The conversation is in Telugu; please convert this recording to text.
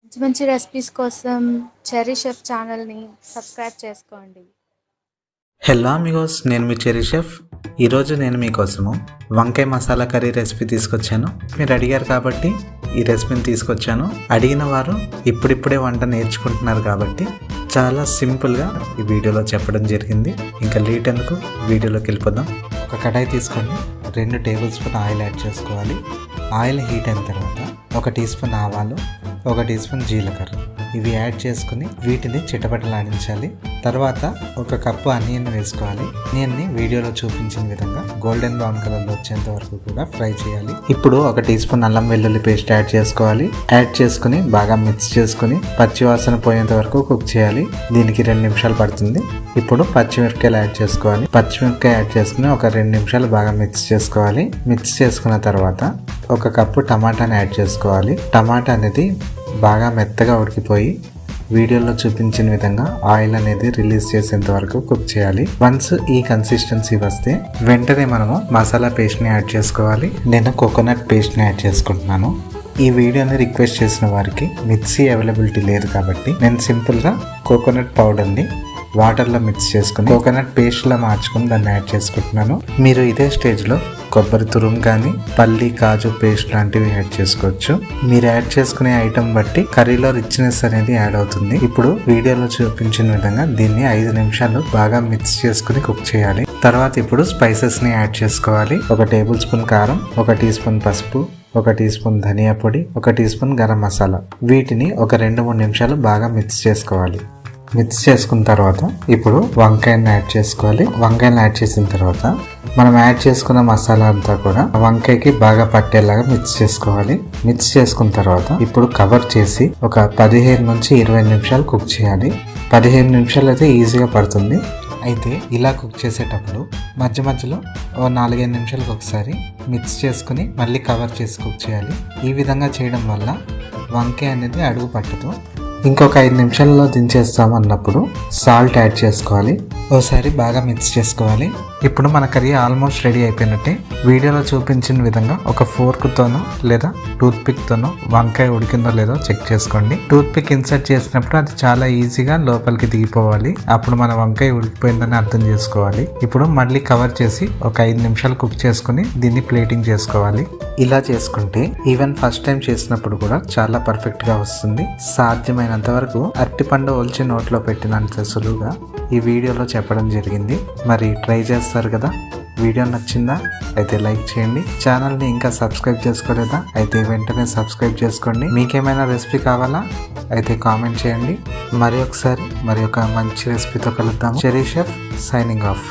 మంచి మంచి రెసిపీస్ కోసం చెర్రీ షెఫ్ ఛానల్ని సబ్స్క్రైబ్ చేసుకోండి. హలో అమిగోస్, నేను మీ చెర్రీ షెఫ్. ఈరోజు నేను మీకోసము వంకాయ మసాలా కర్రీ రెసిపీ తీసుకొచ్చాను. మీరు అడిగారు కాబట్టి ఈ రెసిపీని తీసుకొచ్చాను. అడిగిన వారు ఇప్పుడిప్పుడే వంట నేర్చుకుంటున్నారు కాబట్టి చాలా సింపుల్గా ఈ వీడియోలో చెప్పడం జరిగింది. ఇంకా లేట్ ఎందుకు, వీడియోలోకి వెళ్ళిపోదాం. ఒక కడాయి తీసుకొని 2 టేబుల్ స్పూన్ ఆయిల్ యాడ్ చేసుకోవాలి. ఆయిల్ హీట్ అయిన తర్వాత 1 టీ స్పూన్ ఆవాలు, 1 టీ స్పూన్ జీలకర్ర ఇవి యాడ్ చేసుకుని వీటిని చిటపటలాడించాలి. తర్వాత 1 కప్పు ఆనియన్ వేసుకోవాలి. ఆనియన్ని వీడియోలో చూపించిన విధంగా గోల్డెన్ బ్రౌన్ కలర్లో వచ్చేంత వరకు కూడా ఫ్రై చేయాలి. ఇప్పుడు 1 టీ స్పూన్ అల్లం వెల్లుల్లి పేస్ట్ యాడ్ చేసుకోవాలి. యాడ్ చేసుకుని బాగా మిక్స్ చేసుకుని పచ్చివాసన పోయేంత వరకు కుక్ చేయాలి. దీనికి 2 నిమిషాలు పడుతుంది. ఇప్పుడు పచ్చిమిరపకాయలు యాడ్ చేసుకోవాలి. పచ్చిమిరపకాయ యాడ్ చేసుకుని ఒక 2 నిమిషాలు బాగా మిక్స్ చేసుకోవాలి. మిక్స్ చేసుకున్న తర్వాత 1 కప్పు టమాటాని యాడ్ చేసుకోవాలి. టమాటా అనేది బాగా మెత్తగా ఉడికిపోయి వీడియోలో చూపించిన విధంగా ఆయిల్ అనేది రిలీజ్ చేసేంత వరకు కుక్ చేయాలి. వన్స్ ఈ కన్సిస్టెన్సీ వస్తే వెంటనే మనము మసాలా పేస్ట్ని యాడ్ చేసుకోవాలి. నేను కోకోనట్ పేస్ట్ని యాడ్ చేసుకుంటున్నాను. ఈ వీడియోని రిక్వెస్ట్ చేసిన వారికి మిక్సీ అవైలబిలిటీ లేదు కాబట్టి నేను సింపుల్గా కోకోనట్ పౌడర్ని వాటర్లో మిక్స్ చేసుకుని కోకోనట్ పేస్ట్లా మార్చుకుని దాన్ని యాడ్ చేసుకుంటున్నాను. మీరు ఇదే స్టేజ్లో కొబ్బరి తురుము కానీ పల్లి కాజు పేస్ట్ లాంటివి యాడ్ చేసుకోవచ్చు. మీరు యాడ్ చేసుకునే ఐటమ్ బట్టి కర్రీలో రిచ్నెస్ అనేది యాడ్ అవుతుంది. ఇప్పుడు వీడియోలో చూపించిన విధంగా దీన్ని 5 నిమిషాలు బాగా మిక్స్ చేసుకుని కుక్ చేయాలి. తర్వాత ఇప్పుడు స్పైసెస్ని యాడ్ చేసుకోవాలి. 1 టేబుల్ స్పూన్ కారం, 1 టీ స్పూన్ పసుపు, 1 టీ స్పూన్ ధనియా పొడి, 1 టీ స్పూన్ గరం మసాలా. వీటిని ఒక 2-3 నిమిషాలు బాగా మిక్స్ చేసుకోవాలి. మిక్స్ చేసుకున్న తర్వాత ఇప్పుడు వంకాయని యాడ్ చేసుకోవాలి. వంకాయని యాడ్ చేసిన తర్వాత మనం యాడ్ చేసుకున్న మసాలా అంతా కూడా వంకాయకి బాగా పట్టేలాగా మిక్స్ చేసుకోవాలి. మిక్స్ చేసుకున్న తర్వాత ఇప్పుడు కవర్ చేసి ఒక 15 నుంచి 20 నిమిషాలు కుక్ చేయాలి. 15 నిమిషాలు అయితే ఈజీగా పడుతుంది. అయితే ఇలా కుక్ చేసేటప్పుడు మధ్య మధ్యలో 4-5 నిమిషాలకు ఒకసారి మిక్స్ చేసుకుని మళ్ళీ కవర్ చేసి కుక్ చేయాలి. ఈ విధంగా చేయడం వల్ల వంకాయ అనేది అడుగు పట్టదు. ఇంకొక 5 నిమిషాలలో దించేస్తాం అన్నప్పుడు సాల్ట్ యాడ్ చేసుకోవాలి. ఒకసారి బాగా మిక్స్ చేసుకోవాలి. ఇప్పుడు మన కర్రీ ఆల్మోస్ట్ రెడీ అయిపోయినట్టే. వీడియోలో చూపించిన విధంగా ఒక ఫోర్క్తోనో లేదా టూత్ పిక్తోనో వంకాయ ఉడికిందో లేదో చెక్ చేసుకోండి. టూత్ పిక్ ఇన్సర్ట్ చేసినప్పుడు అది చాలా ఈజీగా లోపలికి దిగిపోవాలి. అప్పుడు మన వంకాయ ఉడికిపోయిందని అర్థం చేసుకోవాలి. ఇప్పుడు మళ్ళీ కవర్ చేసి ఒక 5 నిమిషాలు కుక్ చేసుకుని దీన్ని ప్లేటింగ్ చేసుకోవాలి. ఇలా చేసుకుంటే ఈవెన్ ఫస్ట్ టైం చేసినప్పుడు కూడా చాలా పర్ఫెక్ట్గా వస్తుంది. సాధ్యమైనంత వరకు అరటిపండు ఒలిచి నోట్లో పెట్టినంత సులువుగా ఈ వీడియోలో చెప్పడం జరిగింది. మరి ట్రై చేస్తారు కదా. వీడియో నచ్చిందా? అయితే లైక్ చేయండి. ఛానల్ని ఇంకా సబ్స్క్రైబ్ చేసుకోలేదా? అయితే వెంటనే సబ్స్క్రైబ్ చేసుకోండి. మీకేమైనా రెసిపీ కావాలా? అయితే కామెంట్ చేయండి. మరి ఒక మంచి రెసిపీతో కలుద్దాం. Cherry chef signing off.